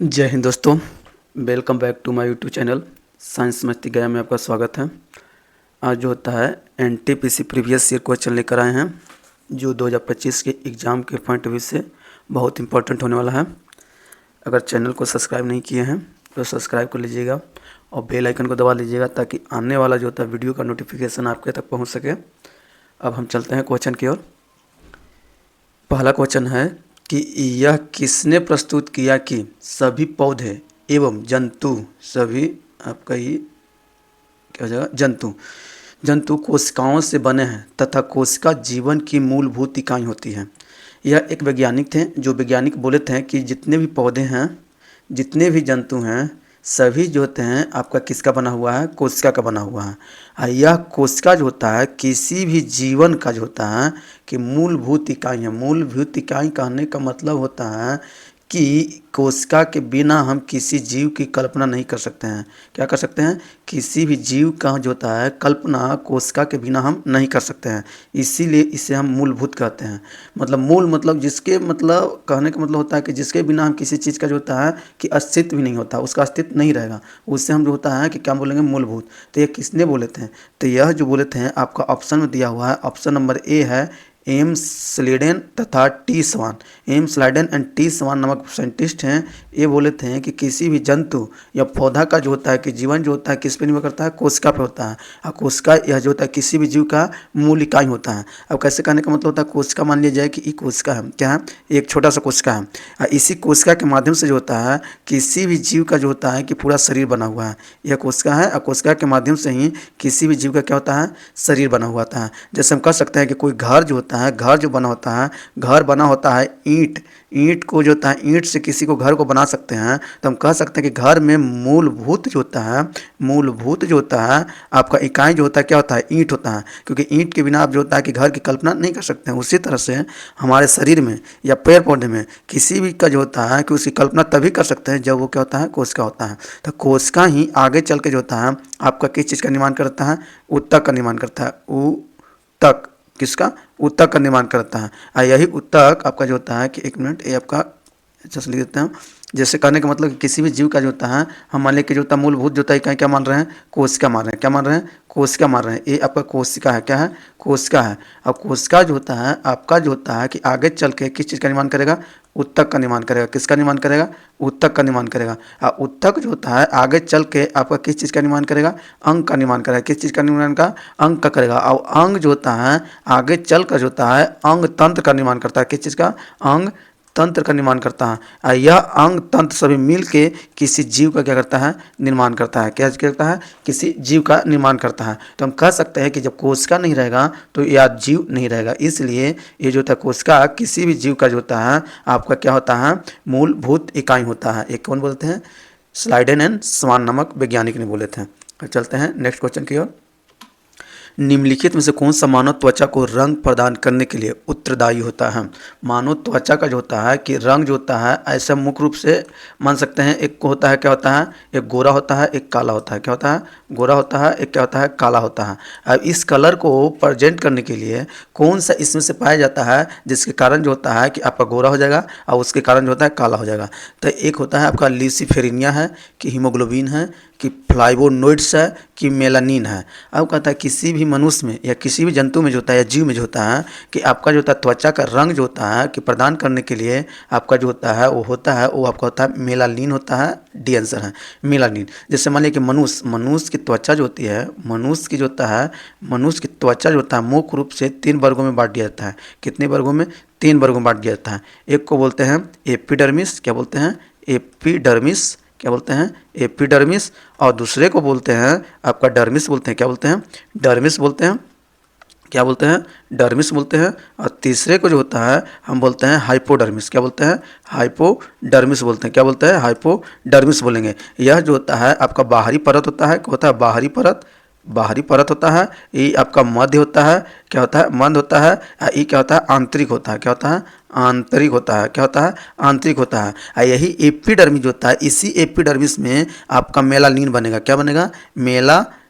जय हिंद दोस्तों, welcome back to my YouTube channel science Masti गया में आपका स्वागत है। आज जो होता है एनटीपीसी प्रीवियस ईयर क्वेश्चन लेकर आए हैं जो 2025 के एग्ज़ाम के पॉइंट ऑफ व्यू से बहुत इंपॉर्टेंट होने वाला है। अगर चैनल को सब्सक्राइब नहीं किए हैं तो सब्सक्राइब कर लीजिएगा और बेल आइकन को दबा लीजिएगा ताकि आने वाला जो होता है वीडियो का नोटिफिकेशन आपके तक पहुँच सके। अब हम चलते हैं क्वेश्चन की ओर। पहला क्वेश्चन है कि यह किसने प्रस्तुत किया कि सभी पौधे एवं जंतु सभी आपका ये क्या हो जाएगा जंतु कोशिकाओं से बने हैं तथा कोशिका जीवन की मूलभूत इकाई होती है। यह एक वैज्ञानिक थे जो वैज्ञानिक बोले थे कि जितने भी पौधे हैं, जितने भी जंतु हैं, सभी जो होते हैं आपका किसका बना हुआ है, कोशिका का बना हुआ है। और यह कोशिका जो होता है किसी भी जीवन का जो होता है कि मूलभूत इकाई है। मूलभूत इकाई कहने का मतलब होता है कि कोशिका के बिना हम किसी जीव की कल्पना नहीं कर सकते हैं। क्या कर सकते हैं? किसी भी जीव का जो होता है कल्पना कोशिका के बिना हम नहीं कर सकते हैं। इसीलिए इसे हम मूलभूत कहते हैं। मतलब मूल मतलब जिसके मतलब कहने का मतलब होता है कि जिसके बिना हम किसी चीज़ का जो होता है कि अस्तित्व भी नहीं होता, उसका अस्तित्व नहीं रहेगा, उससे हम जो होता है कि क्या बोलेंगे, मूलभूत। तो ये किसने बोले थे? तो यह जो बोले थे आपका ऑप्शन में दिया हुआ है, ऑप्शन नंबर ए है एम स्लेडन तथा T Swan. M Sladen and T Swan नामक साइंटिस्ट हैं। ये बोले थे कि किसी भी जंतु या पौधा का जो होता है कि जीवन जो होता है किस पे निर्भर करता है, कोशिका पे होता है। और कोशिका यह जो होता है किसी भी जीव का मूल इकाई होता है। अब कैसे कहने का मतलब होता है, कोशिका मान लिया जाए कि ये कोशिका है, क्या है, एक छोटा सा कोशिका है। और इसी कोशिका के माध्यम से जो होता है किसी भी जीव का जो होता है कि पूरा शरीर बना हुआ है। यह कोशिका है और कोशिका के माध्यम से ही किसी भी जीव का क्या होता है, शरीर बना हुआ होता है। जैसे हम कह सकते हैं कि कोई घर जो होता है, घर जो बना होता है, घर बना होता है ईंट को जो होता है, ईंट से किसी को घर को बना सकते हैं। तो हम कह सकते हैं कि घर में मूलभूत जो होता है आपका इकाई जो होता है क्या होता है, ईंट होता है। क्योंकि ईंट के बिना आप जो होता है कि घर की कल्पना नहीं कर सकते हैं। उसी तरह से हमारे शरीर में या पेड़ पौधे में किसी भी का जो होता है कि उसकी कल्पना तभी कर सकते हैं जब वो क्या होता है, कोशिका होता है। तो कोशिका ही आगे चल के जो होता है आपका किस चीज़ का निर्माण करता है, ऊतक का निर्माण करता है। ऊतक किसका? ऊतक का निर्माण करता है। और यही ऊतक आपका जो होता है कि एक मिनट ये आपका अच्छा से लिख देते हैं। जैसे कहने का मतलब कि किसी भी जीव का जो होता है हम मान लें कि जो होता है मूलभूत जो होता है क्या मान रहे हैं, कोशिका मान रहे हैं। क्या मान रहे हैं? कोशिका मान रहे हैं। ये आपका कोशिका है, क्या है, कोशिका है। अब कोशिका जो होता है आपका जो होता है कि आगे चल के किस चीज़ का निर्माण करेगा, ऊतक का निर्माण करेगा। किसका निर्माण करेगा? ऊतक का निर्माण करेगा। और ऊतक जो होता है आगे चल के आपका किस चीज़ का निर्माण करेगा, अंग का निर्माण करेगा। किस चीज़ का निर्माण का? अंग का करेगा। और अंग जो होता है आगे चल कर जो होता है अंग तंत्र का निर्माण करता है। किस चीज़ का? अंग तंत्र का निर्माण करता है। और यह अंग तंत्र सभी मिल के किसी जीव का क्या करता है, निर्माण करता है। क्या करता है? किसी जीव का निर्माण करता है। तो हम कह सकते हैं कि जब कोशिका नहीं रहेगा तो यह जीव नहीं रहेगा। इसलिए ये जो होता है कोशिका किसी भी जीव का जो होता है आपका क्या होता है, मूलभूत इकाई होता है। एक कौन बोलते हैं? स्लाइडन एंड स्वान नामक वैज्ञानिक ने बोले थे। चलते हैं नेक्स्ट क्वेश्चन की ओर। निम्नलिखित में से कौन सा मानव त्वचा को रंग प्रदान करने के लिए उत्तरदायी होता है? मानव त्वचा का जो होता है कि रंग जो होता है ऐसा मुख्य रूप से मान सकते हैं। एक को होता है क्या होता है, एक गोरा होता है, एक काला होता है। क्या होता है? गोरा होता है, एक क्या होता है, काला होता है। अब इस कलर को प्रेजेंट करने के लिए कौन सा इसमें से पाया जाता है जिसके कारण जो होता है कि आपका गोरा हो जाएगा और उसके कारण जो होता है काला हो जाएगा? तो एक होता है आपका ल्यूसीफेरिनिया है, कि हीमोग्लोबिन है, कि फ्लावोनोइड्स है, कि मेलानिन है। अब कहता है किसी भी मनुष्य में या किसी भी जंतु में जो होता है या जीव में जो होता है कि आपका जो होता है त्वचा का रंग जो होता है कि प्रदान करने के लिए आपका जो होता है वो आपका होता है मेलानिन होता है। डी आंसर है मेलानिन। जैसे मान लिया कि मनुष्य की त्वचा जो होती है, मनुष्य की जो होता है मनुष्य की त्वचा जो होता है मुख्य रूप से 3 वर्गों में बांट दिया जाता है। कितने वर्गों में? 3 वर्गों में बांट दिया जाता है। एक को बोलते हैं एपिडर्मिस। क्या बोलते हैं? एपिडर्मिस। क्या बोलते हैं? एपिडर्मिस। और दूसरे को बोलते हैं आपका डर्मिस बोलते हैं। क्या बोलते हैं? डर्मिस बोलते हैं। क्या बोलते हैं? डर्मिस बोलते हैं। और तीसरे को जो होता है हम बोलते हैं हाइपोडर्मिस। क्या बोलते हैं? हाइपोडर्मिस बोलते हैं। क्या बोलते हैं? हाइपोडर्मिस बोलेंगे। यह जो होता है आपका बाहरी परत होता है। क्या होता है? बाहरी परत होता है। ये आपका मध्य होता है। क्या होता है? मध्य होता है। ये क्या होता है? आंतरिक होता है। क्या होता है? आंतरिक होता है। क्या होता है? आंतरिक होता है। यही एपिडर्मिस जो होता है इसी एपिडर्मिस में आपका मेलानिन बनेगा। क्या बनेगा?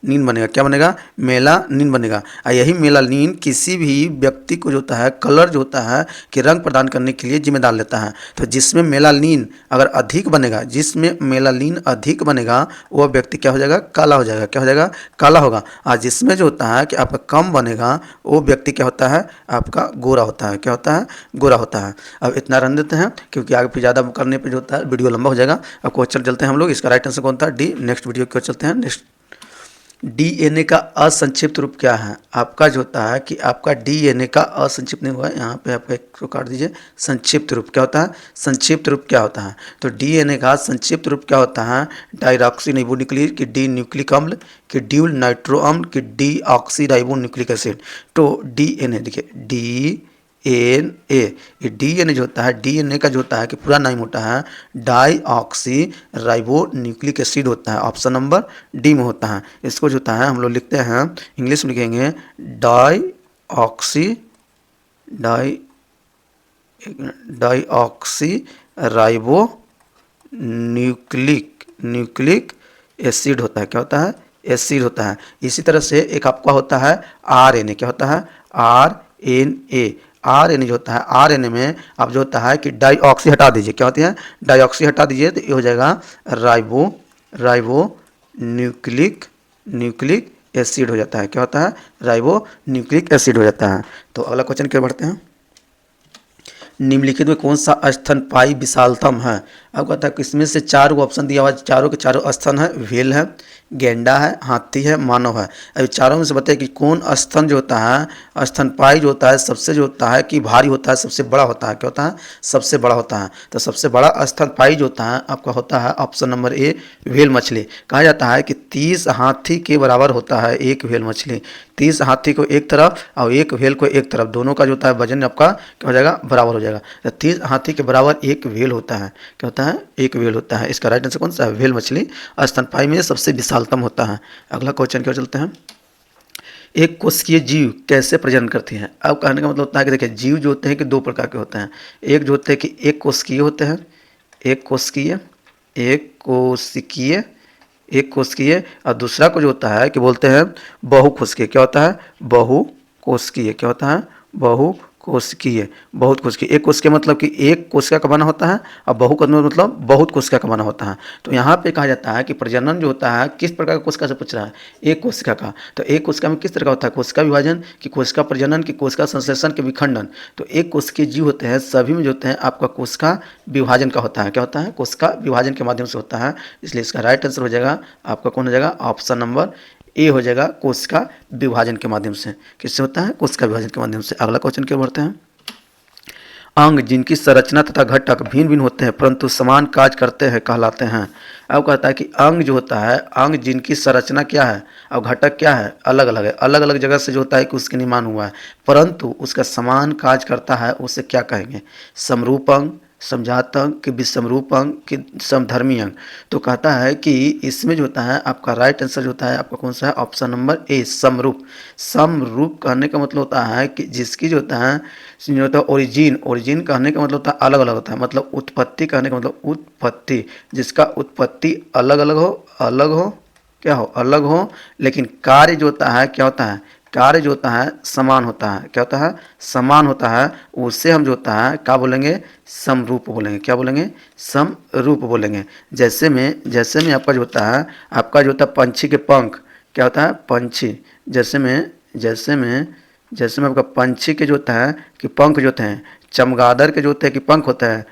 नीन बनेगा। क्या बनेगा? मेलानिन बनेगा। और यही मेलानिन किसी भी व्यक्ति को जो होता है कलर जो होता है कि रंग प्रदान करने के लिए जिम्मेदार लेता है। तो जिसमें मेलानिन अगर अधिक बनेगा, जिसमें मेलानिन अधिक बनेगा वो व्यक्ति क्या हो जाएगा? काला हो जाएगा। क्या हो जाएगा? काला होगा। और जिसमें जो होता है कि आपका कम बनेगा वो व्यक्ति क्या होता है? आपका गोरा होता है। क्या होता है? गोरा होता है। अब इतना रन देते हैं क्योंकि आगे फिर ज़्यादा करने पे जो होता है वीडियो लंबा हो जाएगा। अब क्वेश्चन चलते हैं हम लोग। इसका राइट आंसर कौन था? डी। नेक्स्ट वीडियो की ओर चलते हैं। नेक्स्ट, डीएनए का असंक्षिप्त रूप क्या है? आपका जो होता है कि आपका डीएनए का असंक्षिप्त नहीं हुआ है, यहाँ पे आपका एक को काट दीजिए। संक्षिप्त रूप क्या होता है? संक्षिप्त रूप क्या होता है? तो डीएनए का संक्षिप्त रूप क्या होता है? डायरॉक्सी राइबो न्यूक्लिक, कि डी न्यूक्लिक अम्ल, कि ड्यूल नाइट्रो अम्ल, कि D oxy ribo nucleic acid. तो डीएनए देखिए, डी एन ए, ये डीएनए जो होता है, डीएनए का जो होता है कि पूरा नाम होता है deoxyribonucleic acid होता है। ऑप्शन नंबर डी में होता है। इसको जो होता है हम लोग लिखते हैं, इंग्लिश में लिखेंगे deoxy, deoxyribonucleic acid होता है। क्या होता है? एसिड होता है। इसी तरह से एक आपका होता है आरएनए। क्या होता है? आरएनए। आरएनए जो होता है, आरएनए में आप जो होता है कि डाईऑक्सी हटा दीजिए। क्या होती है? डाईऑक्सी हटा दीजिए तो ये हो जाएगा राइबो न्यूक्लिक एसिड हो जाता है। क्या होता है? राइबो न्यूक्लिक एसिड हो जाता है। तो अगला क्वेश्चन की ओर बढ़ते हैं। निम्नलिखित में कौन सा स्तनपायी विशालतम है? अब कहता है कि इसमें से चारों ऑप्शन दिया हुआ है, चारों के चारों स्तन है। व्हेल है, गेंडा है, हाथी है, मानव है। अभी चारों में से बताइए कि कौन स्तन जो होता है, स्तनपायी जो होता है सबसे जो होता है कि भारी होता है, सबसे बड़ा होता है। क्या होता है? सबसे बड़ा होता है। तो सबसे बड़ा स्तनपायी जो होता है आपका होता है ऑप्शन नंबर ए, व्हेल मछली। कहा जाता है कि 30 हाथी के बराबर होता है एक व्हेल मछली। 30 हाथी को एक तरफ और एक व्हेल को एक तरफ, दोनों का जो होता है वजन आपका क्या हो जाएगा? बराबर हो जाएगा। तो 30 हाथी के बराबर एक व्हेल होता है। क्या होता है? एक व्हेल होता है। इसका राइट आंसर कौन सा है? व्हेल मछली स्तनपायी में सबसे विशालतम होता है। अगला क्वेश्चन की ओर चलते हैं। एक कोशिकीय जीव कैसे प्रजनन करती हैं? अब कहने का मतलब होता है कि देखिए जीव जो होते हैं कि दो प्रकार के होते हैं। एक जो होते हैं कि एक कोशिकीय होते हैं, एक कोशिकीय और दूसरा को जो होता है कि बोलते हैं बहुकोशिकीय। क्या होता है? बहुकोशिकीय। क्या होता है? बहुकोशिकीय। बहुत कोशिकीय। एक कोशिका मतलब कि एक कोशिका का बना होता है और बहु का मतलब बहुत कोशिका का बना होता है। तो यहाँ पे कहा जाता है कि प्रजनन जो होता है किस प्रकार का कोशिका से पूछ रहा है? एक कोशिका का। तो एक कोशिका में किस तरह का होता है? कोशिका विभाजन, कि कोशिका प्रजनन, कि कोशिका संश्लेषण, के विखंडन। तो एक कोशिकीय जीव होते हैं, सभी में जो होते हैं आपका कोशिका विभाजन का होता है। क्या होता है? कोशिका विभाजन के माध्यम से होता है। इसलिए इसका राइट आंसर हो जाएगा आपका कौन हो जाएगा? ऑप्शन नंबर ए हो जाएगा, कोशिका विभाजन के माध्यम से। किससे होता है? कोशिका विभाजन के माध्यम से। अगला क्वेश्चन की ओर बढ़ते हैं। अंग जिनकी संरचना तथा घटक भिन्न भिन्न होते हैं परंतु समान कार्य करते हैं कहलाते हैं। अब कहता है कि अंग जो होता है, अंग जिनकी संरचना क्या है और घटक क्या है? अलग अलग है। अलग अलग जगह से जो होता है कि उसके निर्माण हुआ है परंतु उसका समान कार्य करता है, उसे क्या कहेंगे? समरूप अंग, समजात अंग, कि विषमरूप अंग, कि समधर्मी अंग। तो कहता है कि इसमें जो होता है आपका राइट आंसर जो होता है आपका कौन सा है? ऑप्शन नंबर ए, समरूप। समरूप कहने का मतलब होता है कि जिसकी जो होता है ओरिजिन कहने का मतलब होता है अलग अलग होता है। मतलब उत्पत्ति कहने का मतलब उत्पत्ति, जिसका उत्पत्ति अलग अलग हो क्या हो? अलग हो, लेकिन कार्य जो होता है क्या होता है? कार्य जो होता है समान होता है। क्या होता है? समान होता है। उससे हम जो होता है क्या बोलेंगे? समरूप बोलेंगे। क्या बोलेंगे? समरूप बोलेंगे। जैसे में आपका जो होता है पंछी के पंख। क्या होता है? पंछी। जैसे में आपका पंछी के जो होता है कि पंख जो होते हैं, चमगादड़ के जो होते हैं कि पंख होता है,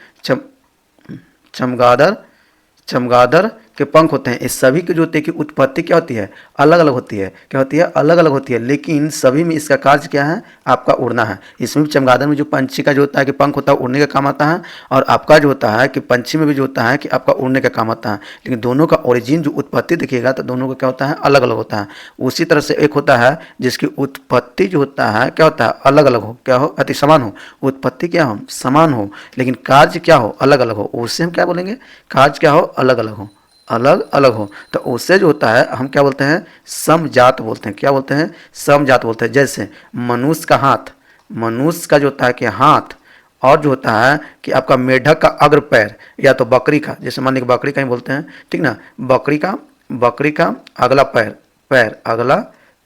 चमगादड़ के पंख होते हैं। इस सभी के जो होते हैं कि उत्पत्ति क्या होती है? अलग अलग होती है। क्या होती है? अलग अलग होती है। लेकिन सभी में इसका कार्य क्या है? आपका उड़ना है। इसमें भी चमगादड़ में जो पंछी का जो होता है कि पंख होता है उड़ने का काम आता है, और आपका जो होता है कि पंछी में भी जो होता है कि आपका उड़ने का काम आता है। लेकिन दोनों का ओरिजिन जो उत्पत्ति देखिएगा तो दोनों का क्या होता है? अलग अलग होता है। उसी तरह से एक होता है जिसकी उत्पत्ति जो होता है क्या होता है? अलग अलग हो। क्या हो? अति समान हो। उत्पत्ति क्या हो? समान हो, लेकिन कार्य क्या हो? अलग अलग हो। उससे हम क्या बोलेंगे? कार्य क्या हो? अलग अलग हो। अलग अलग हो तो उससे जो होता है हम क्या बोलते हैं? समजात बोलते हैं। क्या बोलते हैं? समजात बोलते हैं। जैसे मनुष्य का हाथ, मनुष्य का जो होता है कि हाथ, और जो होता है कि आपका मेढक का अग्र पैर, या तो बकरी का, जैसे मान लीजिए बकरी का ही बोलते हैं, ठीक ना, बकरी का अगला पैर पैर, अगला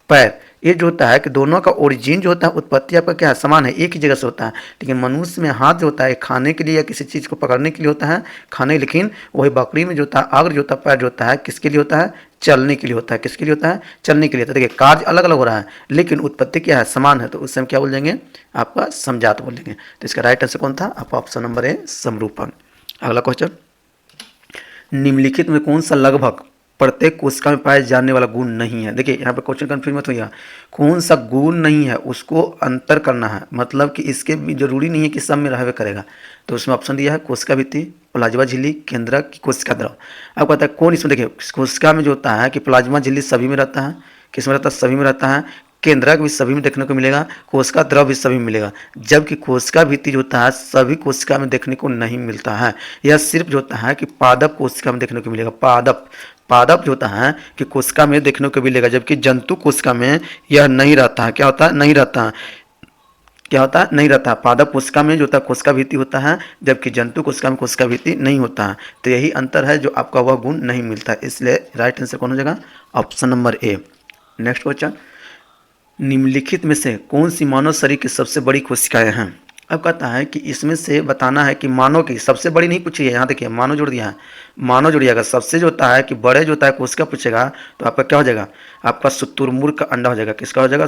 पैर। ये जो होता है कि दोनों का ओरिजिन जो होता है, उत्पत्ति आपका क्या है, समान है, एक ही जगह से होता है। लेकिन मनुष्य में हाथ जो होता है खाने के लिए या किसी चीज़ को पकड़ने के लिए होता है, खाने, लेकिन वही बकरी में जो होता है अग्र जो होता है, पैर जो होता है किसके लिए होता है, चलने के लिए होता है। किसके लिए होता है, चलने के लिए। तो देखिए कार्य अलग अलग हो रहा है लेकिन उत्पत्ति क्या है, समान है। तो उस समय क्या बोल देंगे, आपका समजात बोल देंगे। तो इसका राइट आंसर कौन था, आपका ऑप्शन नंबर ए समरूपक। अगला क्वेश्चन, निम्नलिखित में कौन सा लगभग प्रत्येक कोशिका में पाए जाने वाला गुण नहीं है। देखिए यहाँ पे क्वेश्चन कंफ्यूज मत होइएगा, कौन सा गुण नहीं है उसको अंतर करना है, मतलब कि इसके भी जरूरी नहीं है कि सब में रहवे करेगा। तो उसमें ऑप्शन दिया है कोशिका भित्ति, प्लाज्मा झिल्ली, केंद्रक, कोशिका द्रव। अब कहता है कौन इसमें, देखिए कोशिका में जो होता है कि प्लाज्मा झिल्ली सभी में रहता है, किस में रहता है, सभी में रहता है। केंद्रक भी सभी में देखने को मिलेगा, कोशिका द्रव भी सभी में मिलेगा। जबकि कोशिका भित्ति जो होता है सभी कोशिका में देखने को नहीं मिलता है, यह सिर्फ जो होता है कि पादप कोशिका में देखने को मिलेगा। पादप जो होता है कि कोशिका में देखने को मिलेगा, जबकि जंतु कोशिका में यह नहीं रहता है। क्या होता है, नहीं रहता है। क्या होता है, नहीं रहता। पादप कोशिका में जो होता है कोशिका भित्ति होता है, जबकि जंतु कोशिका में कोशिका भित्ति नहीं होता है। तो यही अंतर है जो आपका वह गुण नहीं मिलता है। इसलिए राइट आंसर कौन हो जाएगा, ऑप्शन नंबर ए। नेक्स्ट क्वेश्चन, निम्नलिखित में से कौन सी मानव शरीर की सबसे बड़ी कोशिकाएं हैं। अब कहता है कि इसमें से बताना है कि मानव की सबसे बड़ी नहीं पूछी है, यहाँ देखिए मानव जोड़ दिया है, मानव जोड़ दिया। सबसे जो होता है कि बड़े जो होता है कोशिका पूछेगा तो आपका क्या हो जाएगा, आपका शुतुरमुर्ग का अंडा हो जाएगा। किसका हो जाएगा,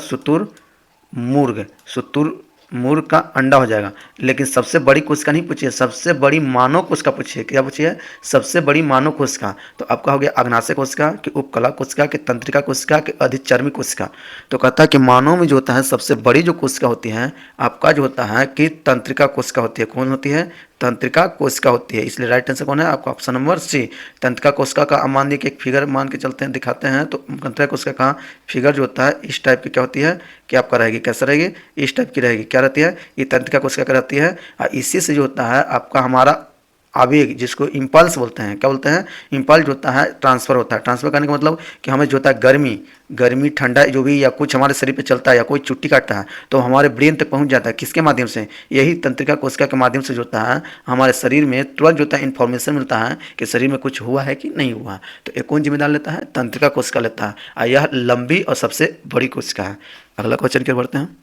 शुतुरमुर्ग का अंडा हो जाएगा। लेकिन सबसे बड़ी कोशिका नहीं पूछी है, सबसे बड़ी मानव कोशिका पूछी है। क्या पूछी है, सबसे बड़ी मानव कोशिका। तो आपका हो गया अग्नाशय कोशिका, कि उपकला कोशिका, कि तंत्रिका कोशिका, कि अधिचर्मी कोशिका। तो कहता है कि मानव में जो होता है सबसे बड़ी जो कोशिका होती है आपका जो होता है कि तंत्रिका कोशिका होती है। कौन होती है, तंत्रिका कोशिका होती है। इसलिए राइट आंसर कौन है, आपका ऑप्शन नंबर सी। तंत्रिका कोशिका का मान लीजिए एक फिगर मान के चलते हैं, दिखाते हैं। तो तंत्रिका कोशिका का फिगर जो होता है इस टाइप की क्या होती है, कि आपका रहेगी, कैसे रहेगी, इस टाइप की रहेगी। क्या रहती है, ये तंत्रिका कोशिका का रहती है। और इसी से जो होता है आपका हमारा आवेग, जिसको इम्पल्स बोलते हैं, क्या बोलते हैं, इम्पल्स जो होता है ट्रांसफर होता है। ट्रांसफर करने का मतलब कि हमें जो होता है गर्मी ठंडा जो भी या कुछ हमारे शरीर पे चलता है या कोई चुट्टी काटता है तो हमारे ब्रेन तक पहुंच जाता है। किसके माध्यम से, यही तंत्रिका कोशिका के माध्यम से जो होता है हमारे शरीर में तुरंत जो होता है इन्फॉर्मेशन मिलता है कि शरीर में कुछ हुआ है कि नहीं हुआ। तो एक कौन जिम्मेदार लेता है, तंत्रिका कोशिका लेता है। और यह लंबी और सबसे बड़ी कोशिका है। अगला क्वेश्चन क्या बढ़ते हैं,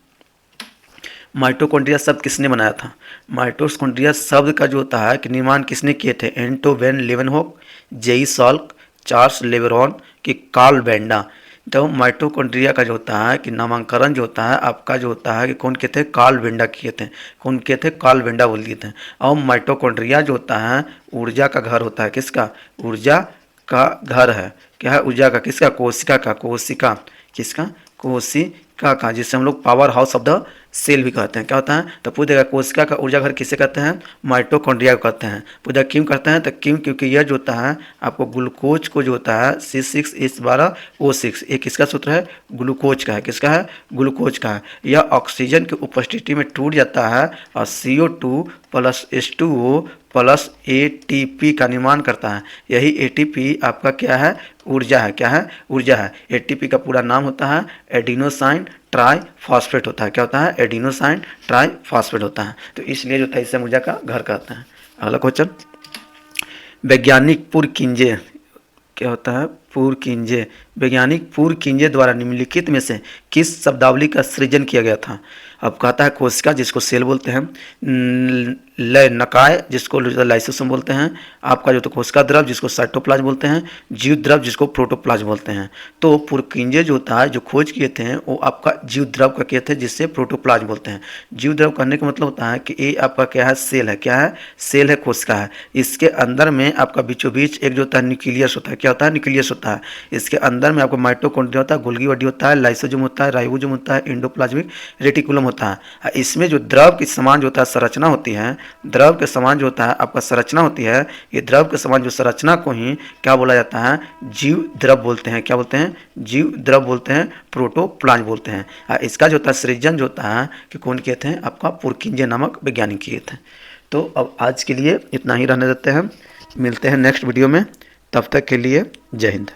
माइटोकॉन्ड्रिया शब्द किसने बनाया था। माइटोकॉन्ड्रिया शब्द का जो होता है कि निर्माण किसने किए थे, एंटो वैन लेवेनहोक, जेई सॉल्क, चार्ल्स लेवेरॉन, कि कार्ल बेंडा। तो माइटोकॉन्ड्रिया का जो होता है कि नामांकन जो होता है आपका जो होता है कि कौन किए थे, कार्ल बेंडा किए थे। कौन किए थे, कार्ल बेंडा बोल दिए थे। और माइटोकॉन्ड्रिया जो होता है ऊर्जा का घर होता है। किसका, ऊर्जा का घर है। क्या है, ऊर्जा का, किसका, कोशिका का, कोशिका, किसका, कोशिका का, जिससे हम लोग powerhouse of the cell भी कहते हैं। क्या होता है, तो पूछ देगा कोशिका का ऊर्जा घर किसे कहते हैं, माइटोकॉन्ड्रिया को कहते हैं। पूछा क्यों करते हैं, तो क्यों, क्योंकि यह जो होता है आपको ग्लूकोज को जो होता है C6H12O6, ये किसका सूत्र है, ग्लूकोज का है। किसका है, ग्लूकोज का है। यह ऑक्सीजन की उपस्थिति में टूट जाता है और CO2 + H2O + ATP का निर्माण करता है। यही ATP आपका क्या है, ऊर्जा है। क्या है, ऊर्जा है। ATP का पूरा नाम होता है एडिनोसाइन ट्राइफॉस्फेट होता है। क्या होता है, एडिनोसाइन ट्राइफॉस्फेट होता है। तो इसलिए जो होता है इसे ऊर्जा का घर कहते हैं। अगला क्वेश्चन, वैज्ञानिक पुरकिंजे, क्या होता है, पुरकिंजे। वैज्ञानिक पुरकिंजे द्वारा निम्नलिखित में से किस शब्दावली का सृजन किया गया था। अब कहता है कोशिका जिसको सेल बोलते हैं, लय नकाय जिसको लाइसोसोम बोलते हैं, आपका जो तो कोशिका द्रव जिसको साइटोप्लाज्म बोलते हैं, जीव द्रव जिसको प्रोटोप्लाज्म बोलते हैं। तो पुरकिंजे जो होता है जो खोज किए थे वो आपका जीव द्रव का किए थे जिससे प्रोटोप्लाज्म बोलते हैं। जीव द्रव करने का मतलब होता है कि ये आपका क्या है, सेल है। क्या है, सेल है, कोशिका है। इसके अंदर में आपका बीचों बीच एक जो होता है न्यूक्लियस होता है। क्या होता है, न्यूक्लियस होता है। इसके अंदर में आपको माइटोकॉन्ड्रिया होता है, गोल्गी बॉडी होता है, लाइसोसोम होता है, राइबोसोम होता है, एंडोप्लाज्मिक रेटिकुलम होता है। इसमें जो द्रव के समान जो होता है संरचना होती है, द्रव के समान जो होता है आपका संरचना होती है, ये द्रव के समान जो संरचना को ही क्या बोला जाता है, जीव द्रव बोलते हैं। क्या बोलते हैं, जीव द्रव बोलते हैं, प्रोटोप्लाज्म बोलते हैं। इसका जो होता है सृजन जो होता है कि कौन किए थे, आपका पुरकिंजे नामक वैज्ञानिक किए थे। तो अब आज के लिए इतना ही रहने देते हैं, मिलते हैं नेक्स्ट वीडियो में। तब तक के लिए जय हिंद।